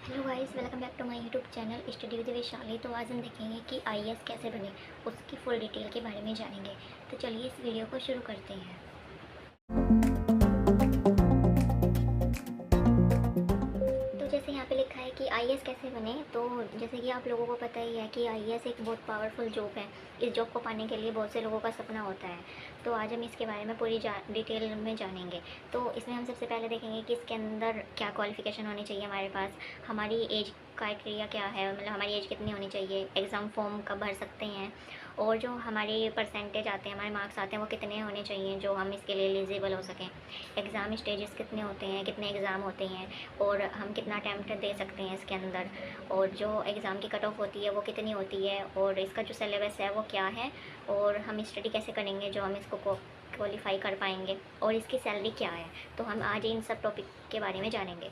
Hello guys, welcome back to my YouTube channel study with Vaishali. तो आज हम देखेंगे कि आईएएस कैसे बने, उसकी फुल डिटेल के बारे में जानेंगे। तो चलिए इस वीडियो को शुरू करते हैं। तो जैसे यहाँ पे लिखा है कि आईएएस कैसे बने, तो जैसे कि आप लोगों को पता ही है कि आईएएस एक बहुत पावरफुल जॉब है। इस जॉब को पाने के लिए बहुत से लोगों का सपना होता है। तो आज हम इसके बारे में पूरी डिटेल में जानेंगे। तो इसमें हम सबसे पहले देखेंगे कि इसके अंदर क्या क्वालिफ़िकेशन होनी चाहिए हमारे पास, हमारी एज क्राइटेरिया क्या है, मतलब हमारी एज कितनी होनी चाहिए, एग्ज़ाम फॉर्म कब भर सकते हैं, और जो हमारे परसेंटेज आते हैं, हमारे मार्क्स आते हैं, वो कितने होने चाहिए जो हम इसके लिए एलिजिबल हो सकें। एग्ज़ाम स्टेजेस कितने होते हैं, कितने एग्ज़ाम होते हैं, और हम कितना अटैम्प्ट दे सकते हैं इसके अंदर, और जो एग्ज़ाम की कट ऑफ होती है वो कितनी होती है, और इसका जो सिलेबस है वो क्या है, और हम स्टडी कैसे करेंगे जो हम इसको क्वालिफाई कर पाएंगे, और इसकी सैलरी क्या है। तो हम आज इन सब टॉपिक के बारे में जानेंगे।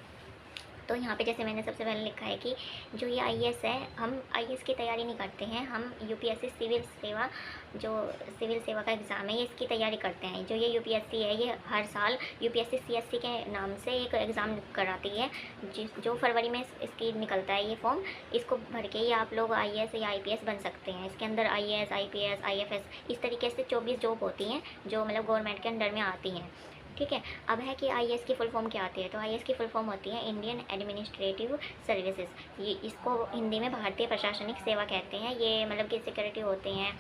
तो यहाँ पे जैसे मैंने सबसे पहले लिखा है कि जो ये आईएएस है, हम आईएएस की तैयारी नहीं करते हैं, हम यूपीएससी सिविल सेवा, जो सिविल सेवा का एग्ज़ाम है, ये इसकी तैयारी करते हैं। जो ये यूपीएससी है, ये हर साल यूपीएससी सीएससी के नाम से एक एग्ज़ाम कराती है, जो फरवरी में इसकी निकलता है ये फॉर्म। इसको भर के ही आप लोग आईएएस या आईपीएस बन सकते हैं। इसके अंदर आईएएस, आईपीएस, आईएफएस इस तरीके से 24 जॉब होती हैं जो मतलब गवर्नमेंट के अंडर में आती हैं। ठीक है। अब है कि आईएएस की फुल फॉर्म क्या आती है। तो आईएएस की फुल फॉर्म होती है इंडियन एडमिनिस्ट्रेटिव सर्विसेज। ये इसको हिंदी में भारतीय प्रशासनिक सेवा कहते हैं। ये मतलब कि सिक्योरिटी होते हैं,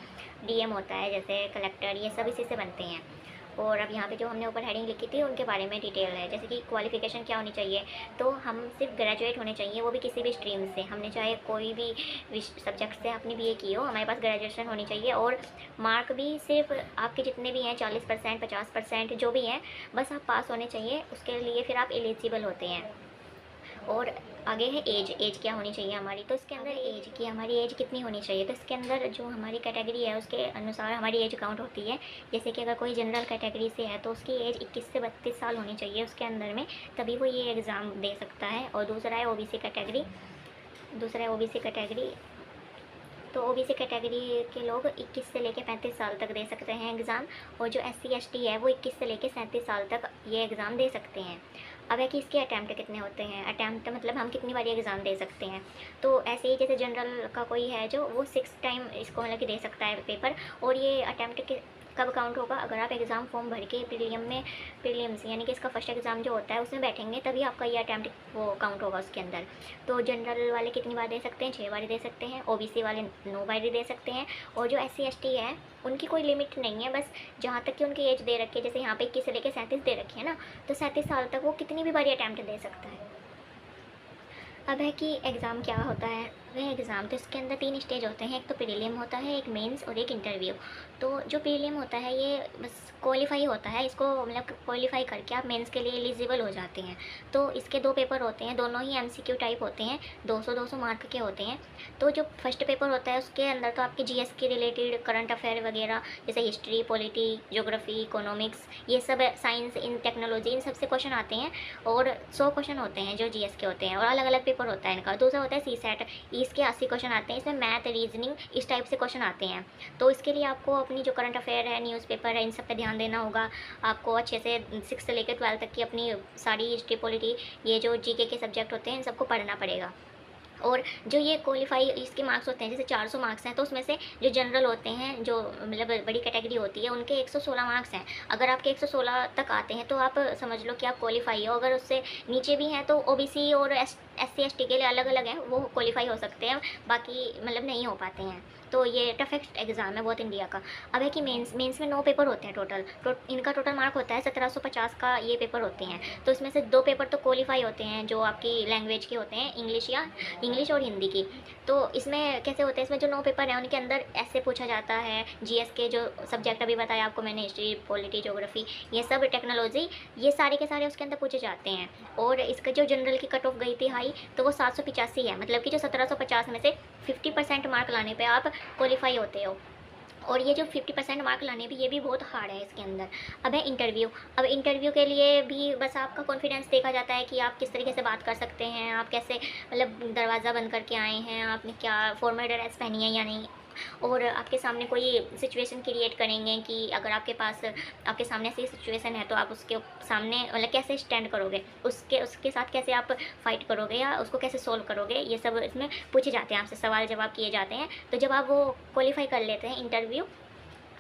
डीएम होता है, जैसे कलेक्टर, ये सब इसी से बनते हैं। और अब यहाँ पे जो हमने ऊपर हेडिंग लिखी थी उनके बारे में डिटेल है, जैसे कि क्वालिफिकेशन क्या होनी चाहिए। तो हम सिर्फ ग्रेजुएट होने चाहिए, वो भी किसी भी स्ट्रीम से। हमने चाहे कोई भी सब्जेक्ट से अपनी बीए की हो, हमारे पास ग्रेजुएशन होनी चाहिए। और मार्क भी सिर्फ आपके जितने भी हैं 40%, 50% जो भी हैं, बस आप पास होने चाहिए, उसके लिए फिर आप एलिजिबल होते हैं। और आगे है एज क्या होनी चाहिए हमारी। तो इसके अंदर एज की हमारी एज कितनी होनी चाहिए। तो इसके अंदर जो हमारी कैटेगरी है उसके अनुसार हमारी एज काउंट होती है। जैसे कि अगर कोई जनरल कैटेगरी से है तो उसकी एज 21 से 32 साल होनी चाहिए उसके अंदर में, तभी वो ये एग्ज़ाम दे सकता है। और दूसरा है ओबीसी कैटेगरी। तो ओबीसी कैटेगरी के लोग 21 से लेकर 35 साल तक दे सकते हैं एग्ज़ाम। और जो एससी एसटी है वो 21 से लेकर 37 साल तक ये एग्ज़ाम दे सकते हैं। अब है कि इसके अटैम्प्ट कितने होते हैं। अटैम्प्ट मतलब हम कितनी बार एग्ज़ाम दे सकते हैं। तो ऐसे ही जैसे जनरल का कोई है जो वो 6 टाइम इसको मतलब कि दे सकता है पेपर। और ये अटैम्प्ट के कब काउंट होगा, अगर आप एग्ज़ाम फॉर्म भर के प्रीलिम्स यानी कि इसका फर्स्ट एग्ज़ाम जो होता है उसमें बैठेंगे, तभी आपका ये अटैम्प्ट वो काउंट होगा उसके अंदर। तो जनरल वाले कितनी बार दे सकते हैं, 6 बार दे सकते हैं। ओबीसी वाले 9 बार दे सकते हैं। और जो एससी एसटी है उनकी कोई लिमिट नहीं है, बस जहाँ तक कि उनकी एज दे रखी है, जैसे यहाँ पे 21 से लेकर 37 दे रखी है ना, तो 37 साल तक वो कितनी भी बार अटैम्प्ट दे सकता है। अब है कि एग्ज़ाम क्या होता है। वह एग्ज़ाम तो इसके अंदर 3 स्टेज होते हैं, एक तो प्रीलिम होता है, एक मेंस और एक इंटरव्यू। तो जो प्रीलिम होता है ये बस क्वालिफाई होता है, इसको मतलब क्वालिफाई करके आप मेंस के लिए एलिजिबल हो जाते हैं। तो इसके 2 पेपर होते हैं, दोनों ही एमसीक्यू टाइप होते हैं, 200-200 मार्क के होते हैं। तो जो फर्स्ट पेपर होता है उसके अंदर तो आपके जीएस के रिलेटेड करंट अफेयर वगैरह, जैसे हिस्ट्री, पॉलिटी, ज्योग्राफी, इकोनॉमिक्स, ये सब साइंस, इन टेक्नोलॉजी, इन सब से क्वेश्चन आते हैं। और 100 क्वेश्चन होते हैं जो जीएस के होते हैं, और अलग अलग पेपर होता है इनका। दूसरा होता है सीसेट, इसके 80 क्वेश्चन आते हैं, इसमें मैथ, रीजनिंग इस टाइप से क्वेश्चन आते हैं। तो इसके लिए आपको अपनी जो करंट अफेयर है, न्यूज़पेपर है, इन सब पे ध्यान देना होगा। आपको अच्छे से 6 से लेकर 12 तक की अपनी सारी हिस्ट्री, पॉलिटी, ये जो जीके के सब्जेक्ट होते हैं, इन सबको पढ़ना पड़ेगा। और जो ये क्वालिफाई इसके मार्क्स होते हैं, जैसे 400 मार्क्स हैं, तो उसमें से जो जनरल होते हैं, जो मतलब बड़ी कैटेगरी होती है, उनके 116 मार्क्स हैं। अगर आपके 116 तक आते हैं तो आप समझ लो कि आप क्वालिफाई हो। अगर उससे नीचे भी हैं तो ओबीसी और एससी एसटी के लिए अलग अलग हैं, वो क्वालिफाई हो सकते हैं, बाकी मतलब नहीं हो पाते हैं। तो ये टफेस्ट एग्ज़ाम है बहुत इंडिया का। अब है कि मेंस में 9 पेपर होते हैं टोटल। इनका टोटल मार्क होता है 1750 का, ये पेपर होते हैं। तो इसमें से 2 पेपर तो क्वालिफाई होते हैं जो आपकी लैंग्वेज के होते हैं, इंग्लिश और हिंदी की। तो इसमें कैसे होता है, इसमें जो 9 पेपर हैं उनके अंदर ऐसे पूछा जाता है, जीएस के जो सब्जेक्ट अभी बताया आपको मैंने, हिस्ट्री, पॉलिटी, ज्योग्राफी, ये सब, टेक्नोलॉजी, ये सारे के सारे उसके अंदर पूछे जाते हैं। और इसका जो जनरल की कट ऑफ गई थी हाई, तो वो 785 है, मतलब कि जो 1750 में से 50% मार्क लाने पे आप क्वालिफाई होते हो। और ये जो 50% मार्क लाने भी, ये भी बहुत हार्ड है इसके अंदर। अब है इंटरव्यू। अब इंटरव्यू के लिए भी बस आपका कॉन्फिडेंस देखा जाता है कि आप किस तरीके से बात कर सकते हैं, आप कैसे मतलब दरवाज़ा बंद करके आए हैं, आपने क्या फॉर्मल ड्रेस पहनी है या नहीं, और आपके सामने कोई सिचुएशन क्रिएट करेंगे कि अगर आपके पास आपके सामने ऐसी सिचुएशन है तो आप उसके सामने मतलब कैसे स्टैंड करोगे, उसके उसके साथ कैसे आप फाइट करोगे या उसको कैसे सोल्व करोगे, ये सब इसमें पूछे जाते हैं, आपसे सवाल जवाब किए जाते हैं। तो जब आप वो क्वालिफाई कर लेते हैं इंटरव्यू,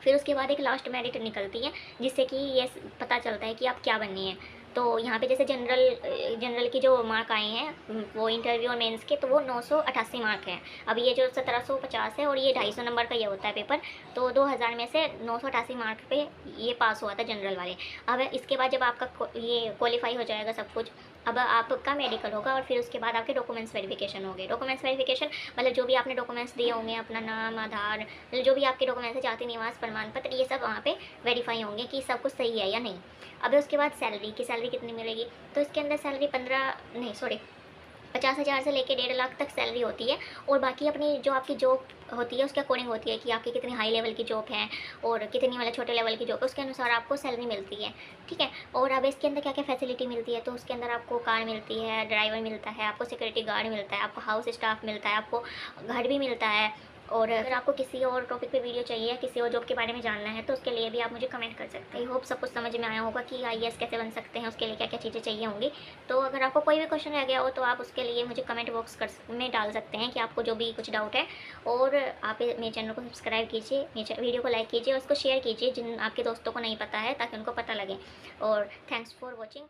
फिर उसके बाद एक लास्ट मेरिट निकलती है जिससे कि ये पता चलता है कि आप क्या बननी है। तो यहाँ पे जैसे जनरल की जो मार्क आए हैं वो इंटरव्यू और मेंस के, तो वो 988 मार्क हैं। अब ये जो 1750 है और ये 250 नंबर का ये होता है पेपर, तो 2000 में से 988 मार्क पे ये पास हुआ था जनरल वाले। अब इसके बाद जब आपका ये क्वालिफाई हो जाएगा सब कुछ, अब आपका मेडिकल होगा और फिर उसके बाद आपके डॉक्यूमेंट्स वेरिफिकेशन होंगे। डॉक्यूमेंट्स वेरिफिकेशन मतलब जो भी आपने डॉक्यूमेंट्स दिए होंगे, अपना नाम, आधार, मतलब जो भी आपके डॉक्यूमेंट्स है, जाति निवास प्रमाण पत्र, ये सब वहाँ पे वेरीफाई होंगे कि सब कुछ सही है या नहीं। अब उसके बाद सैलरी कितनी मिलेगी, तो इसके अंदर सैलरी 50,000 से लेके 1.5 लाख तक सैलरी होती है। और बाकी अपनी जो आपकी जॉब होती है उसके अकॉर्डिंग होती है कि आपकी कितनी हाई लेवल की जॉब है और कितनी मतलब छोटे लेवल की जॉब है, उसके अनुसार आपको सैलरी मिलती है। ठीक है। और अब इसके अंदर क्या क्या फैसिलिटी मिलती है, तो उसके अंदर आपको कार मिलती है, ड्राइवर मिलता है, आपको सिक्योरिटी गार्ड मिलता है, आपको हाउस स्टाफ मिलता है, आपको घर भी मिलता है। और अगर आपको किसी और टॉपिक पे वीडियो चाहिए या किसी और जॉब के बारे में जानना है तो उसके लिए भी आप मुझे कमेंट कर सकते हैं। आई होप सब कुछ समझ में आया होगा कि आईएएस कैसे बन सकते हैं, उसके लिए क्या क्या चीज़ें चाहिए होंगी। तो अगर आपको कोई भी क्वेश्चन रह गया हो तो आप उसके लिए मुझे कमेंट बॉक्स में डाल सकते हैं कि आपको जो भी कुछ डाउट है। और आप मेरे चैनल को सब्सक्राइब कीजिए, मेरे वीडियो को लाइक कीजिए और उसको शेयर कीजिए जिन आपके दोस्तों को नहीं पता है, ताकि उनको पता लगे। और थैंक्स फॉर वॉचिंग।